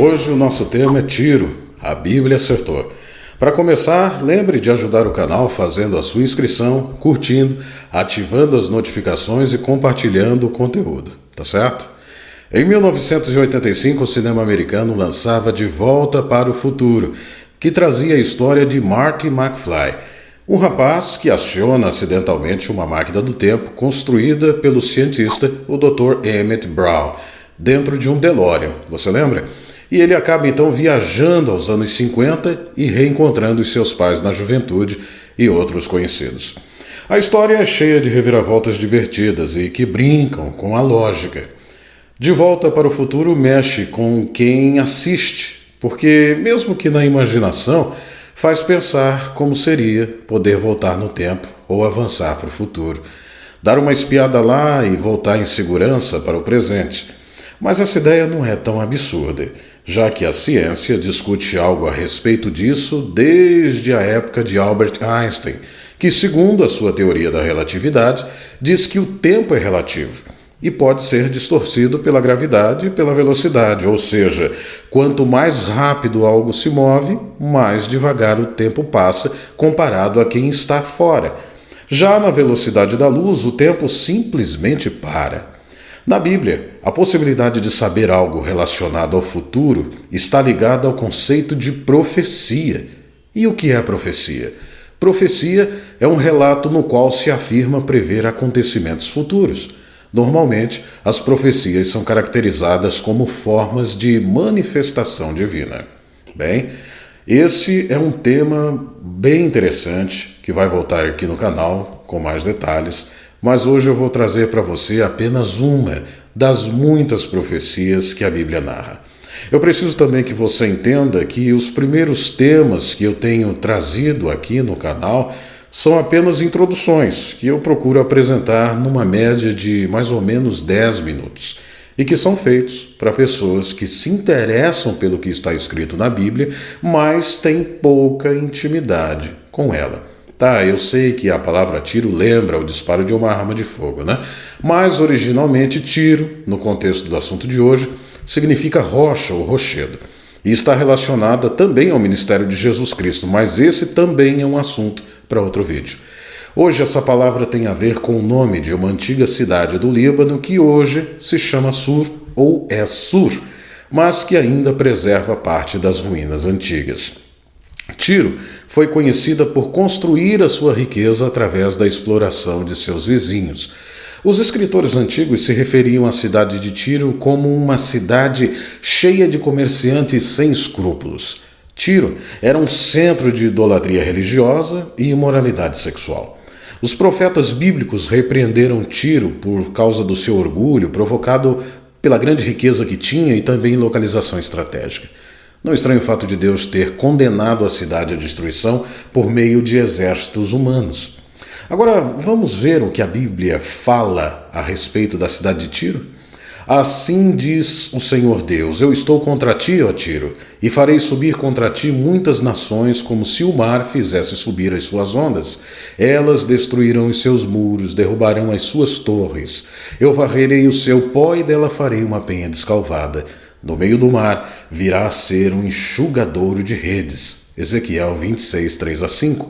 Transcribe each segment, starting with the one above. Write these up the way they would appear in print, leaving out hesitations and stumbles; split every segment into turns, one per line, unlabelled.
Hoje o nosso tema é Tiro, a Bíblia acertou. Para começar, lembre de ajudar o canal fazendo a sua inscrição, curtindo, ativando as notificações e compartilhando o conteúdo, tá certo? Em 1985, o cinema americano lançava De Volta para o Futuro, que trazia a história de Marty McFly, um rapaz que aciona acidentalmente uma máquina do tempo construída pelo cientista, o Dr. Emmett Brown, dentro de um DeLorean, você lembra? E ele acaba então viajando aos anos 50 e reencontrando os seus pais na juventude e outros conhecidos. A história é cheia de reviravoltas divertidas e que brincam com a lógica. De Volta para o Futuro mexe com quem assiste, porque mesmo que na imaginação, faz pensar como seria poder voltar no tempo ou avançar para o futuro, dar uma espiada lá e voltar em segurança para o presente. Mas essa ideia não é tão absurda, já que a ciência discute algo a respeito disso desde a época de Albert Einstein, que, segundo a sua teoria da relatividade, diz que o tempo é relativo e pode ser distorcido pela gravidade e pela velocidade, ou seja, quanto mais rápido algo se move, mais devagar o tempo passa comparado a quem está fora. Já na velocidade da luz, o tempo simplesmente para. Na Bíblia, a possibilidade de saber algo relacionado ao futuro está ligada ao conceito de profecia. E o que é profecia? Profecia é um relato no qual se afirma prever acontecimentos futuros. Normalmente, as profecias são caracterizadas como formas de manifestação divina. Bem, esse é um tema bem interessante que vai voltar aqui no canal com mais detalhes, mas hoje eu vou trazer para você apenas uma das muitas profecias que a Bíblia narra. Eu preciso também que você entenda que os primeiros temas que eu tenho trazido aqui no canal são apenas introduções que eu procuro apresentar numa média de mais ou menos 10 minutos e que são feitos para pessoas que se interessam pelo que está escrito na Bíblia, mas têm pouca intimidade com ela. Tá, eu sei que a palavra tiro lembra o disparo de uma arma de fogo, né? Mas originalmente tiro, no contexto do assunto de hoje, significa rocha ou rochedo. E está relacionada também ao ministério de Jesus Cristo, mas esse também é um assunto para outro vídeo. Hoje essa palavra tem a ver com o nome de uma antiga cidade do Líbano que hoje se chama Sur ou é Sur, mas que ainda preserva parte das ruínas antigas. Tiro foi conhecida por construir a sua riqueza através da exploração de seus vizinhos. Os escritores antigos se referiam à cidade de Tiro como uma cidade cheia de comerciantes sem escrúpulos. Tiro era um centro de idolatria religiosa e imoralidade sexual. Os profetas bíblicos repreenderam Tiro por causa do seu orgulho, provocado pela grande riqueza que tinha e também localização estratégica. Não estranho o fato de Deus ter condenado a cidade à destruição por meio de exércitos humanos. Agora, vamos ver o que a Bíblia fala a respeito da cidade de Tiro? Assim diz o Senhor Deus: Eu estou contra ti, ó Tiro, e farei subir contra ti muitas nações, como se o mar fizesse subir as suas ondas. Elas destruirão os seus muros, derrubarão as suas torres. Eu varrerei o seu pó e dela farei uma penha descalvada. No meio do mar virá a ser um enxugadouro de redes. Ezequiel 26, 3-5.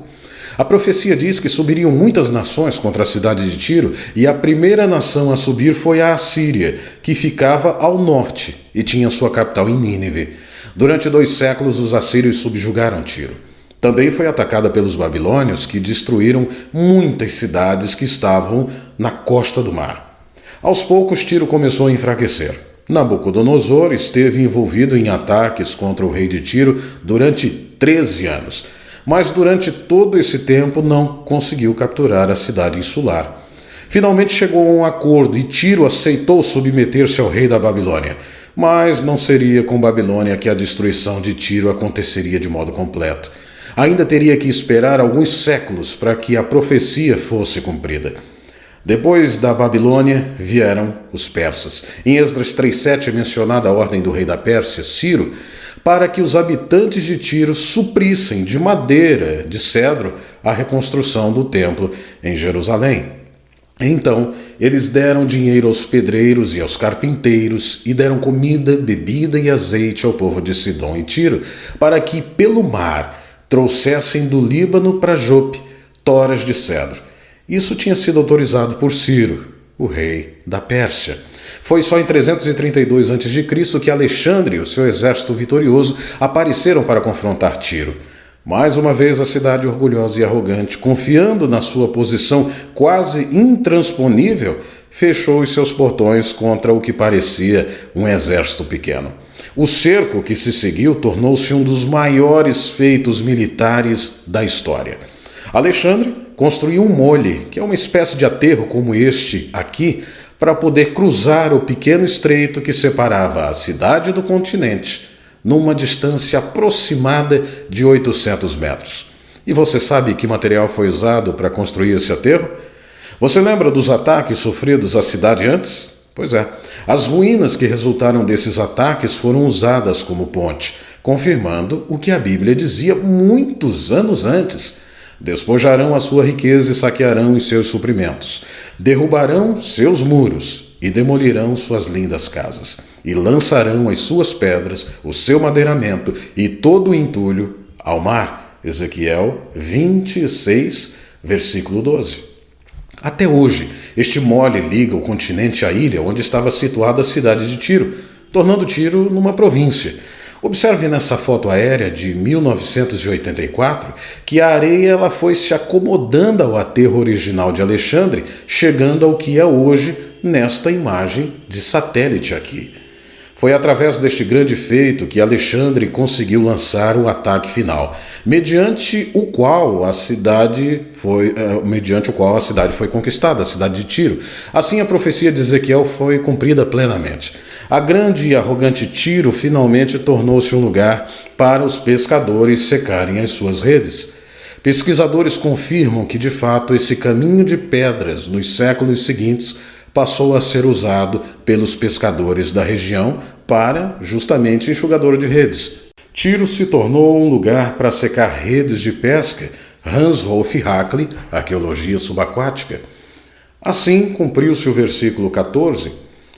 A profecia diz que subiriam muitas nações contra a cidade de Tiro, e a primeira nação a subir foi a Assíria, que ficava ao norte e tinha sua capital em Nínive. Durante 2 séculos, os assírios subjugaram Tiro. Também foi atacada pelos babilônios, que destruíram muitas cidades que estavam na costa do mar. Aos poucos, Tiro começou a enfraquecer. Nabucodonosor esteve envolvido em ataques contra o rei de Tiro durante 13 anos, mas durante todo esse tempo não conseguiu capturar a cidade insular. Finalmente chegou a um acordo e Tiro aceitou submeter-se ao rei da Babilônia, mas não seria com Babilônia que a destruição de Tiro aconteceria de modo completo. Ainda teria que esperar alguns séculos para que a profecia fosse cumprida. Depois da Babilônia vieram os persas. Em Esdras 3:7 é mencionada a ordem do rei da Pérsia, Ciro, para que os habitantes de Tiro suprissem de madeira, de cedro, a reconstrução do templo em Jerusalém. Então eles deram dinheiro aos pedreiros e aos carpinteiros, e deram comida, bebida e azeite ao povo de Sidom e Tiro, para que pelo mar trouxessem do Líbano para Jope toras de cedro. Isso tinha sido autorizado por Ciro, o rei da Pérsia. Foi só em 332 a.C. que Alexandre e o seu exército vitorioso apareceram para confrontar Tiro. Mais uma vez a cidade orgulhosa e arrogante, confiando na sua posição quase intransponível, fechou os seus portões contra o que parecia um exército pequeno. O cerco que se seguiu tornou-se um dos maiores feitos militares da história. Alexandre construiu um mole, que é uma espécie de aterro como este aqui, para poder cruzar o pequeno estreito que separava a cidade do continente, numa distância aproximada de 800 metros. E você sabe que material foi usado para construir esse aterro? Você lembra dos ataques sofridos à cidade antes? Pois é, as ruínas que resultaram desses ataques foram usadas como ponte, confirmando o que a Bíblia dizia muitos anos antes. Despojarão a sua riqueza e saquearão os seus suprimentos. Derrubarão seus muros e demolirão suas lindas casas. E lançarão as suas pedras, o seu madeiramento e todo o entulho ao mar. Ezequiel 26, versículo 12. Até hoje, este mole liga o continente à ilha onde estava situada a cidade de Tiro, tornando Tiro numa província. Observe nessa foto aérea de 1984 que a areia ela foi se acomodando ao aterro original de Alexandre, chegando ao que é hoje nesta imagem de satélite aqui. Foi através deste grande feito que Alexandre conseguiu lançar o ataque final, mediante o qual a cidade foi conquistada, a cidade de Tiro. Assim a profecia de Ezequiel foi cumprida plenamente. A grande e arrogante Tiro finalmente tornou-se um lugar para os pescadores secarem as suas redes. Pesquisadores confirmam que, de fato, esse caminho de pedras nos séculos seguintes passou a ser usado pelos pescadores da região para, justamente, enxugador de redes. Tiro se tornou um lugar para secar redes de pesca. Hans Rolf Hackley, Arqueologia Subaquática. Assim, cumpriu-se o versículo 14: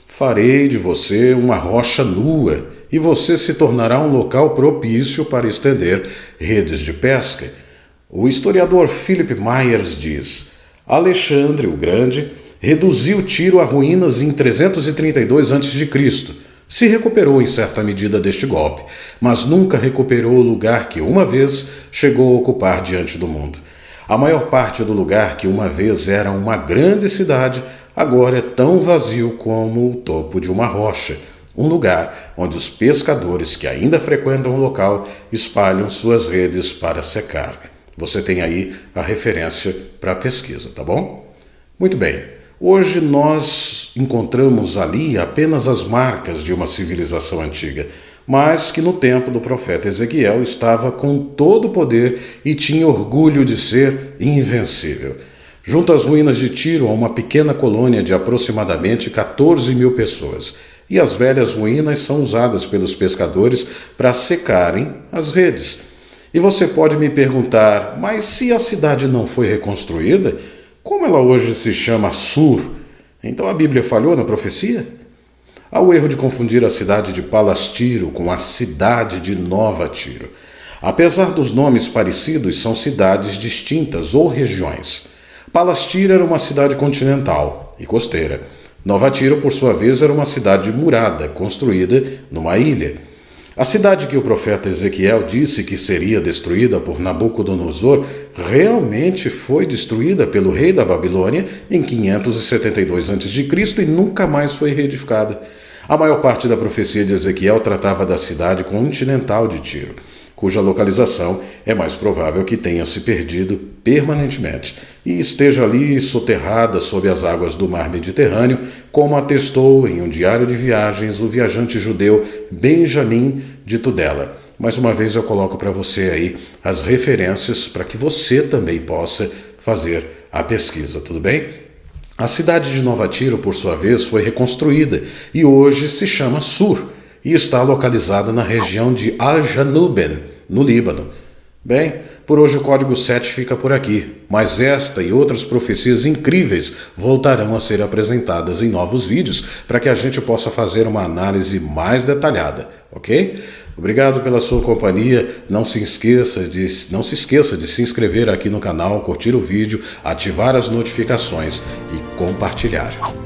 farei de você uma rocha nua, e você se tornará um local propício para estender redes de pesca. O historiador Philip Myers diz: Alexandre o Grande reduziu Tiro a ruínas em 332 a.C. Se recuperou em certa medida deste golpe, mas nunca recuperou o lugar que uma vez chegou a ocupar diante do mundo. A maior parte do lugar que uma vez era uma grande cidade, agora é tão vazio como o topo de uma rocha, um lugar onde os pescadores que ainda frequentam o local espalham suas redes para secar. Você tem aí a referência para a pesquisa, tá bom? Muito bem. Hoje nós encontramos ali apenas as marcas de uma civilização antiga, mas que no tempo do profeta Ezequiel estava com todo o poder e tinha orgulho de ser invencível. Junto às ruínas de Tiro há uma pequena colônia de aproximadamente 14 mil pessoas, e as velhas ruínas são usadas pelos pescadores para secarem as redes. E você pode me perguntar, mas se a cidade não foi reconstruída, como ela hoje se chama Sur? Então a Bíblia falhou na profecia? Há o erro de confundir a cidade de Palastiro com a cidade de Nova Tiro. Apesar dos nomes parecidos, são cidades distintas ou regiões. Palastiro era uma cidade continental e costeira. Nova Tiro, por sua vez, era uma cidade murada, construída numa ilha. A cidade que o profeta Ezequiel disse que seria destruída por Nabucodonosor realmente foi destruída pelo rei da Babilônia em 572 a.C. e nunca mais foi reedificada. A maior parte da profecia de Ezequiel tratava da cidade continental de Tiro, cuja localização é mais provável que tenha se perdido permanentemente e esteja ali soterrada sob as águas do mar Mediterrâneo, como atestou em um diário de viagens o viajante judeu Benjamin de Tudela. Mais uma vez eu coloco para você aí as referências para que você também possa fazer a pesquisa, tudo bem? A cidade de Nova Tiro, por sua vez, foi reconstruída e hoje se chama Sur e está localizada na região de Al-Janúben, no Líbano. Bem, por hoje o Código 7 fica por aqui, mas esta e outras profecias incríveis voltarão a ser apresentadas em novos vídeos para que a gente possa fazer uma análise mais detalhada, ok? Obrigado pela sua companhia. Não se esqueça de se inscrever aqui no canal, curtir o vídeo, ativar as notificações e compartilhar.